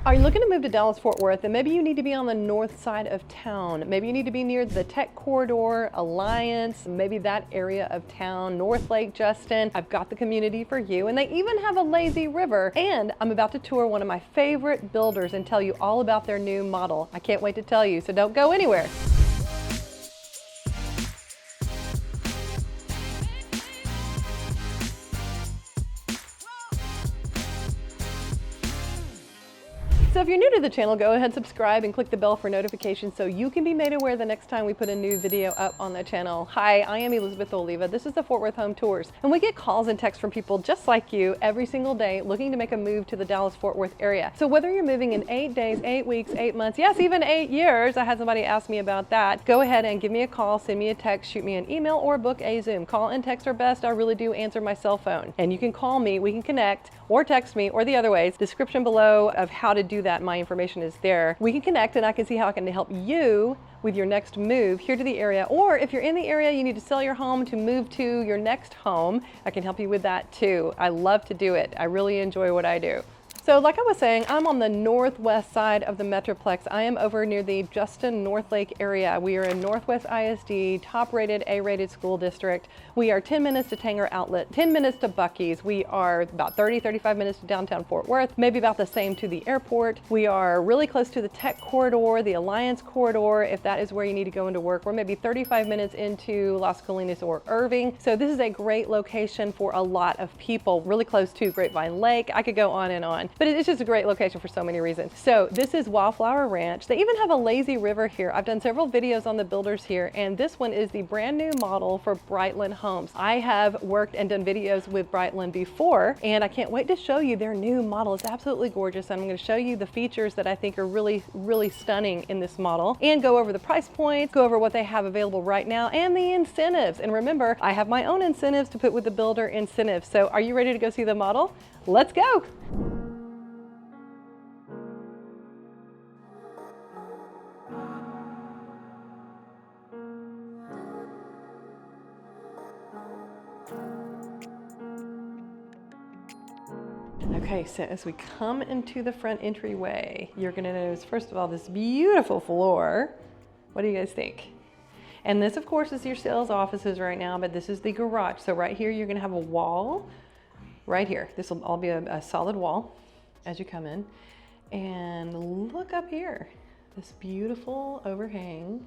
Are you looking to move to Dallas-Fort Worth? And maybe you need to be on the north side of town. Maybe you need to be near the Tech Corridor, Alliance, maybe that area of town, North Lake Justin. I've got the community for you, and they even have a lazy river. And I'm about to tour one of my favorite builders and tell you all about their new model. I can't wait to tell you, so don't go anywhere. So if you're new to the channel, go ahead, subscribe, and click the bell for notifications so you can be made aware the next time we put a new video up on the channel. Hi, I am Elizabeth Oliva. This is the Fort Worth Home Tours, and we get calls and texts from people just like you every single day looking to make a move to the Dallas-Fort Worth area. So whether you're moving in 8 days, 8 weeks, 8 months, yes, even 8 years, I had somebody ask me about that, go ahead and give me a call, send me a text, shoot me an email, or book a Zoom. Call and text are best. I really do answer my cell phone. And you can call me, we can connect, or text me, or the other ways. Description below of how to do that, my information is there. We can connect and I can see how I can help you with your next move here to the area. Or if you're in the area, you need to sell your home to move to your next home, I can help you with that too. I love to do it. I really enjoy what I do. So like I was saying, I'm on the northwest side of the Metroplex. I am over near the Justin North Lake area. We are in Northwest ISD, top-rated, A-rated school district. We are 10 minutes to Tanger Outlet, 10 minutes to Buc-ee's. We are about 35 minutes to downtown Fort Worth, maybe about the same to the airport. We are really close to the Tech Corridor, the Alliance Corridor, if that is where you need to go into work. We're maybe 35 minutes into Las Colinas or Irving. So this is a great location for a lot of people, really close to Grapevine Lake. I could go on and on. But it's just a great location for so many reasons. So this is Wildflower Ranch. They even have a lazy river here. I've done several videos on the builders here, and this one is the brand new model for Brightland Homes. I have worked and done videos with Brightland before, and I can't wait to show you their new model. It's absolutely gorgeous. I'm going to show you the features that I think are really, really stunning in this model, and go over the price points, go over what they have available right now, and the incentives. And remember, I have my own incentives to put with the builder incentives. So are you ready to go see the model? Let's go. Okay, so as we come into the front entryway, you're gonna notice, first of all, this beautiful floor. What do you guys think? And this, of course, is your sales offices right now, but this is the garage. So right here, you're gonna have a wall right here. This will all be a solid wall as you come in. And look up here, this beautiful overhang,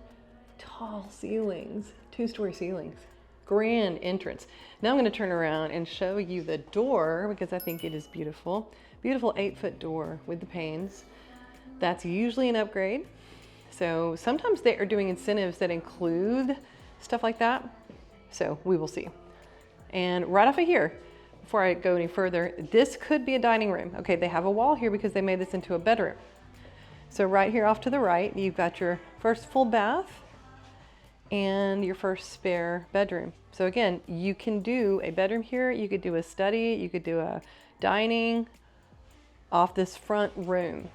tall ceilings, 2-story ceilings. Grand entrance. Now I'm going to turn around and show you the door because I think it is beautiful. Beautiful 8-foot door with the panes. That's usually an upgrade. So sometimes they are doing incentives that include stuff like that. So we will see. And right off of here, before I go any further, this could be a dining room. Okay, they have a wall here because they made this into a bedroom. So right here off to the right, you've got your first full bath and your first spare bedroom. So again, you can do a bedroom here, you could do a study, you could do a dining off this front room.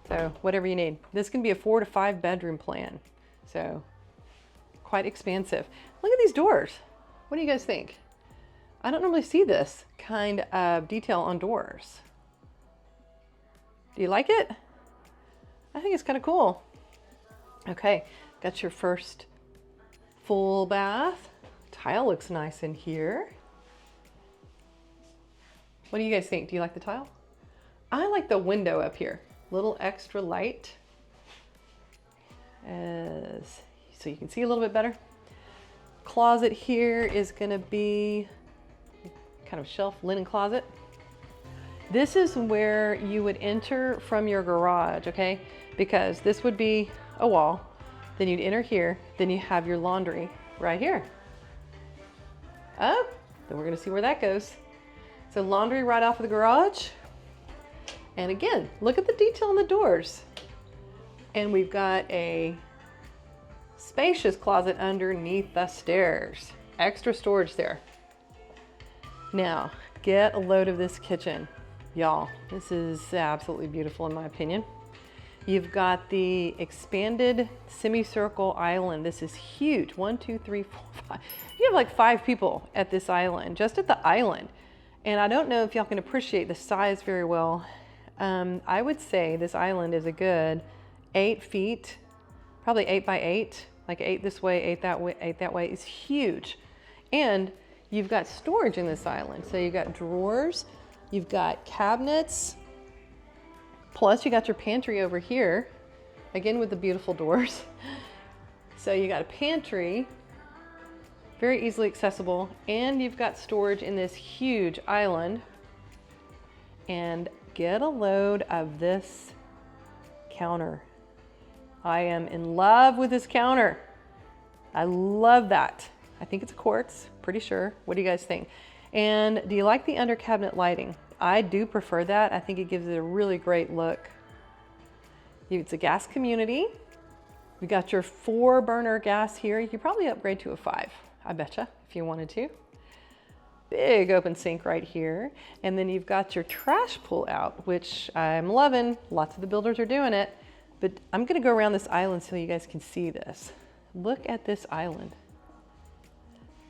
So whatever you need. This can be a 4 to 5 bedroom plan. So quite expansive. Look at these doors. What do you guys think? I don't normally see this kind of detail on doors. Do you like it? I think it's kind of cool. Okay, got your first full bath. Tile looks nice in here. What do you guys think? Do you like the tile? I like the window up here. Little extra light. So you can see a little bit better. Closet here is gonna be kind of shelf linen closet. This is where you would enter from your garage, okay? Because this would be a wall. Then you'd enter here, then you have your laundry right here. Oh, then we're gonna see where that goes. So laundry right off of the garage. And again, look at the detail on the doors. And we've got a spacious closet underneath the stairs. Extra storage there. Now, get a load of this kitchen. Y'all, this is absolutely beautiful in my opinion. You've got the expanded semicircle island. This is huge. 1, 2, 3, 4, 5. You have like 5 people at this island, just at the island. And I don't know if y'all can appreciate the size very well. I would say this island is a good 8 feet, probably 8 by 8, like 8 this way, 8 that way, 8 that way. It's huge. And you've got storage in this island. So you've got drawers, you've got cabinets, plus you got your pantry over here, again with the beautiful doors. So you got a pantry, very easily accessible, and you've got storage in this huge island. And get a load of this counter. I am in love with this counter. I love that. I think it's quartz, pretty sure. What do you guys think? And do you like the under cabinet lighting? I do prefer that. I think it gives it a really great look. It's a gas community. We got your 4 burner gas here. You could probably upgrade to a 5, I betcha, if you wanted to. Big open sink right here. And then you've got your trash pull out, which I'm loving. Lots of the builders are doing it. But I'm gonna go around this island so you guys can see this. Look at this island.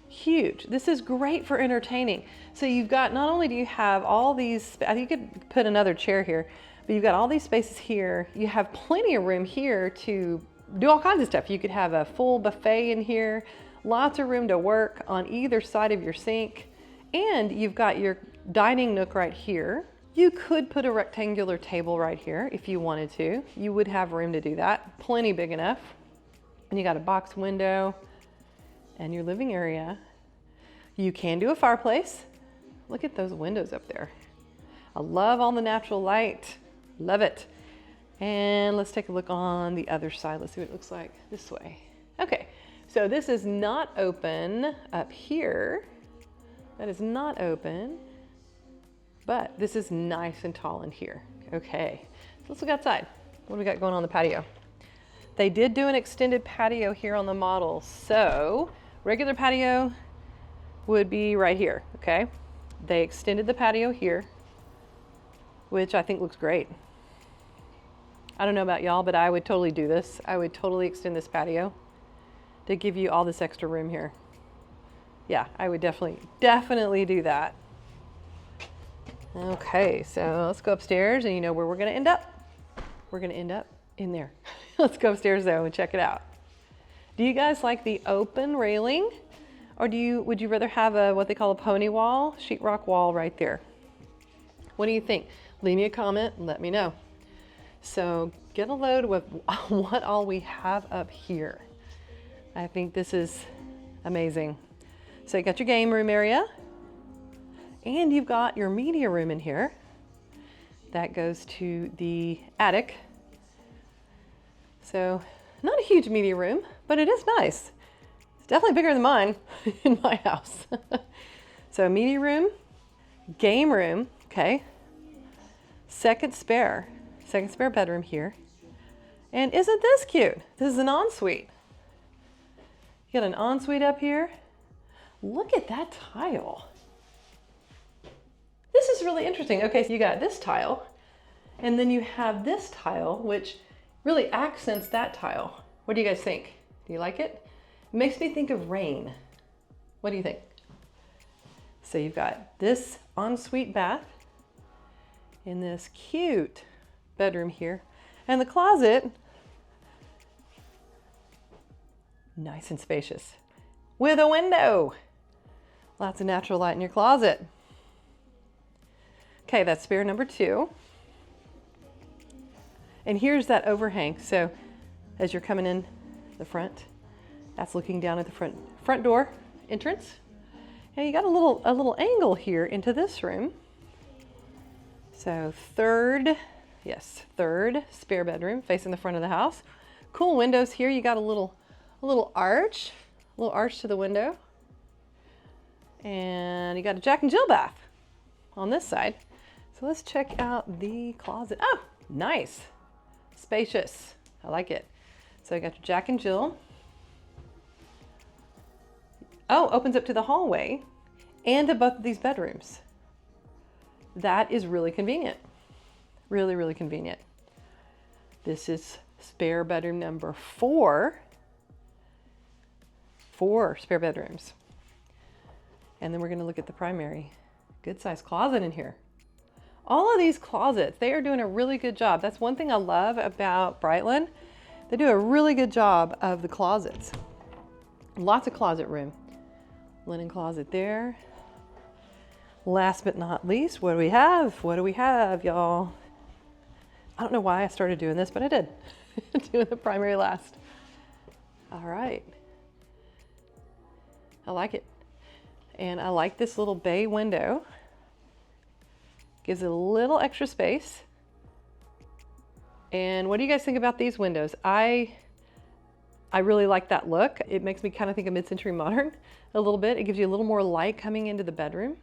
Huge. This is great for entertaining. So you've got, not only do you have all these, I think you could put another chair here, but you've got all these spaces here. You have plenty of room here to do all kinds of stuff. You could have a full buffet in here, lots of room to work on either side of your sink. And you've got your dining nook right here. You could put a rectangular table right here if you wanted to. You would have room to do that, plenty big enough. And you got a box window and your living area. You can do a fireplace. Look at those windows up there. I love all the natural light, love it. And let's take a look on the other side. Let's see what it looks like this way. Okay, so this is not open up here. That is not open, but this is nice and tall in here. Okay, so let's look outside. What do we got going on the patio? They did do an extended patio here on the model. So regular patio would be right here, okay? They extended the patio here, which I think looks great. I don't know about y'all, but I would totally do this. I would totally extend this patio to give you all this extra room here. Yeah, I would definitely do that. Okay, so let's go upstairs, and you know where we're gonna end up? We're gonna end up in there. Let's go upstairs though and check it out. Do you guys like the open railing, or would you rather have a, what they call a pony wall, sheetrock wall right there? What do you think? Leave me a comment and let me know. So get a load with what all we have up here. I think this is amazing. So you got your game room area, and you've got your media room in here. That goes to the attic. So not a huge media room, but it is nice. It's definitely bigger than mine in my house. So media room, game room, okay. Second spare bedroom here. And isn't this cute? This is an ensuite. You got an ensuite up here. Look at that tile. This is really interesting. Okay, so you got this tile, and then you have this tile, which really accents that tile. What do you guys think? Do you like it? It makes me think of rain. What do you think? So you've got this ensuite bath in this cute bedroom here, and the closet, nice and spacious, with a window. Lots of natural light in your closet. Okay, that's spare number 2. And here's that overhang. So as you're coming in the front, that's looking down at the front door entrance. And you got a little angle here into this room. So third spare bedroom facing the front of the house. Cool windows here. You got a little arch to the window. And you got a Jack and Jill bath on this side. So let's check out the closet. Oh, nice. Spacious. I like it. So you got your Jack and Jill. Oh, opens up to the hallway and to both of these bedrooms. That is really convenient. Really, really convenient. This is spare bedroom number 4. 4 spare bedrooms. And then we're going to look at the primary. Good sized closet in here. All of these closets, they are doing a really good job. That's one thing I love about Brightland. They do a really good job of the closets. Lots of closet room. Linen closet there. Last but not least, what do we have? What do we have, y'all? I don't know why I started doing this, but I did. Doing the primary last. All right. I like it. And I like this little bay window. Gives it a little extra space. And what do you guys think about these windows? I really like that look. It makes me kind of think of mid-century modern a little bit. It gives you a little more light coming into the bedroom.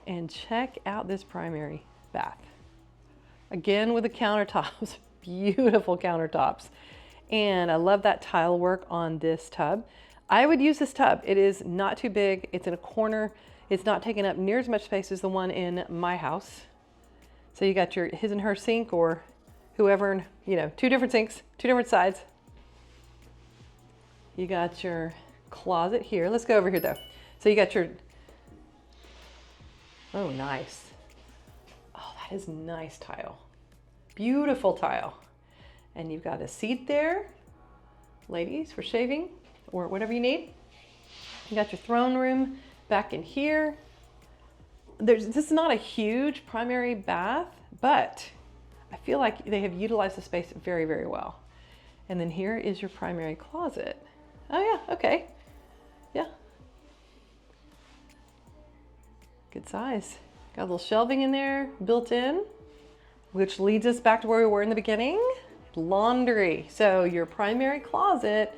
And check out this primary bath. Again with the countertops, beautiful countertops. And I love that tile work on this tub. I would use this tub. It is not too big. It's in a corner. It's not taking up near as much space as the one in my house. So you got your his and her sink, or whoever, you know, 2 different sinks, 2 different sides. You got your closet here. Let's go over here though. So you got your, oh nice. Oh, that is nice tile. Beautiful tile. And you've got a seat there, ladies, for shaving or whatever you need. You got your throne room back in here. This is not a huge primary bath, but I feel like they have utilized the space very, very well. And then here is your primary closet. Oh yeah, okay. Yeah. Good size. Got a little shelving in there built in, which leads us back to where we were in the beginning. Laundry. So your primary closet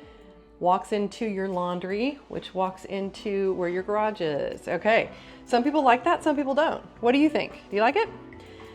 walks into your laundry, which walks into where your garage is. Okay, some people like that, some people don't. What do you think? Do you like it?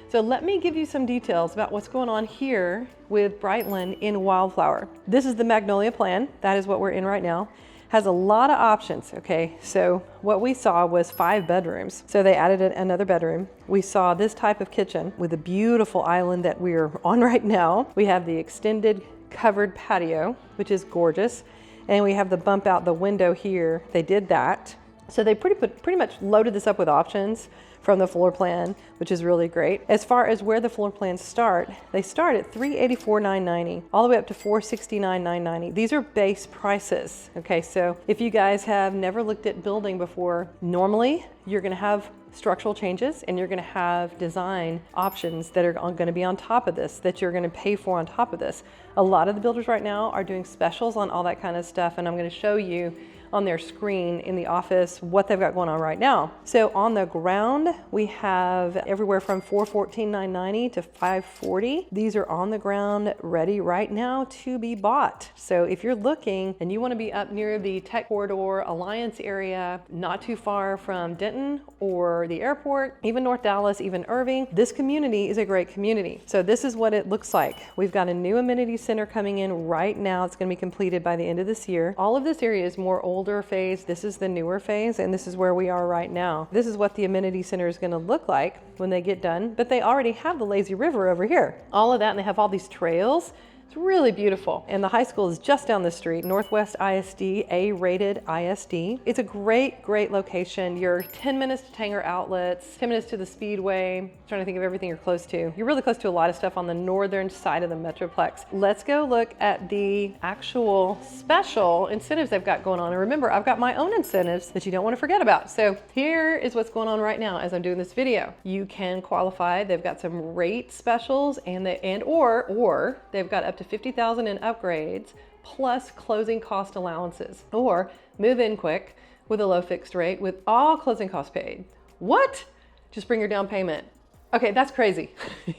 So let me give you some details about what's going on here with Brightland in Wildflower. This is the Magnolia plan. That is what we're in right now. Has a lot of options, okay? So what we saw was 5 bedrooms. So they added another bedroom. We saw this type of kitchen with a beautiful island that we're on right now. We have the extended covered patio, which is gorgeous. And we have the bump out the window here. They did that. So they pretty much loaded this up with options from the floor plan, which is really great. As far as where the floor plans start, they start at $384,990 all the way up to $469,990. These are base prices. Okay, so if you guys have never looked at building before, normally you're gonna have structural changes and you're gonna have design options that are gonna be on top of this, that you're gonna pay for on top of this. A lot of the builders right now are doing specials on all that kind of stuff, and I'm gonna show you on their screen in the office what they've got going on right now. So on the ground, we have everywhere from $414,990 to $540. These are on the ground ready right now to be bought. So if you're looking and you want to be up near the Tech Corridor Alliance area, not too far from Denton or the airport, even North Dallas, even Irving, this community is a great community. So this is what it looks like. We've got a new amenity center coming in right now. It's going to be completed by the end of this year. All of this area is more older phase. This is the newer phase, and this is where we are right now. This is what the amenity center is going to look like when they get done, but they already have the lazy river over here. All of that, and they have all these trails. It's really beautiful. And the high school is just down the street, Northwest ISD, A-rated ISD. It's a great, great location. You're 10 minutes to Tanger Outlets, 10 minutes to the Speedway. I'm trying to think of everything you're close to. You're really close to a lot of stuff on the northern side of the Metroplex. Let's go look at the actual special incentives they've got going on. And remember, I've got my own incentives that you don't want to forget about. So here is what's going on right now as I'm doing this video. You can qualify. They've got some rate specials or they've got up to $50,000 in upgrades plus closing cost allowances, or move in quick with a low fixed rate with all closing costs paid. What? Just bring your down payment. Okay, that's crazy.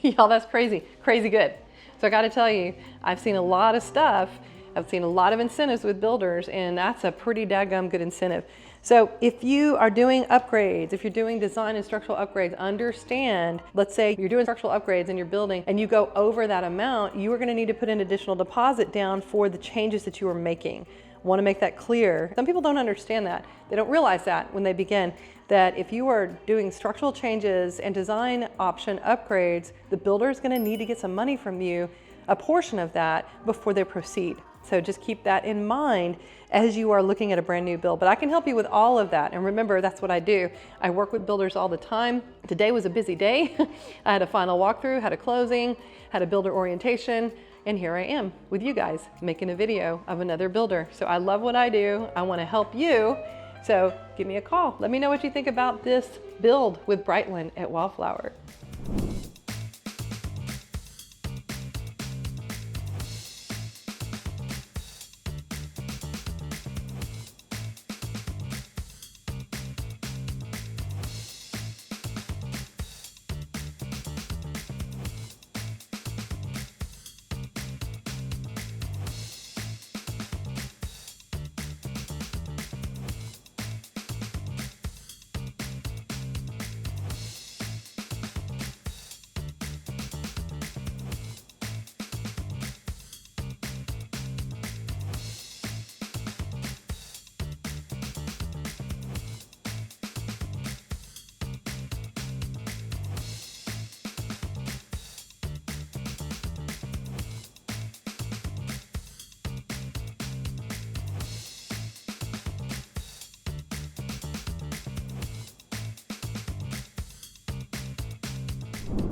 Y'all, that's crazy. Crazy good. So I got to tell you, I've seen a lot of stuff. I've seen a lot of incentives with builders, and that's a pretty daggum good incentive. So if you are doing upgrades, if you're doing design and structural upgrades, understand, let's say you're doing structural upgrades in your building and you go over that amount, you are going to need to put an additional deposit down for the changes that you are making. Want to make that clear. Some people don't understand that. They don't realize that when they begin, that if you are doing structural changes and design option upgrades, the builder is going to need to get some money from you, a portion of that, before they proceed. So just keep that in mind as you are looking at a brand new build. But I can help you with all of that. And remember, that's what I do. I work with builders all the time. Today was a busy day. I had a final walkthrough, had a closing, had a builder orientation, and here I am with you guys making a video of another builder. So I love what I do. I want to help you. So give me a call. Let me know what you think about this build with Brightland at Wildflower.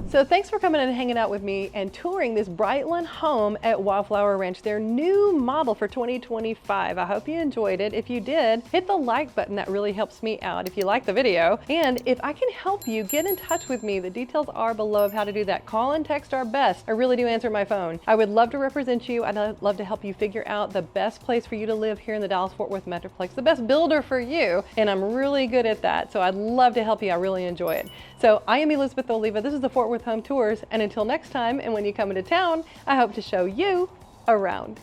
So thanks for coming and hanging out with me and touring this Brightland home at Wildflower Ranch, their new model for 2025. I hope you enjoyed it. If you did, hit the like button. That really helps me out if you like the video. And if I can help you, get in touch with me. The details are below of how to do that. Call and text are best. I really do answer my phone. I would love to represent you. I'd love to help you figure out the best place for you to live here in the Dallas-Fort Worth Metroplex, the best builder for you. And I'm really good at that. So I'd love to help you. I really enjoy it. So I am Elizabeth Oliva. This is the Fort Worth Home Tours. And until next time, and when you come into town, I hope to show you around.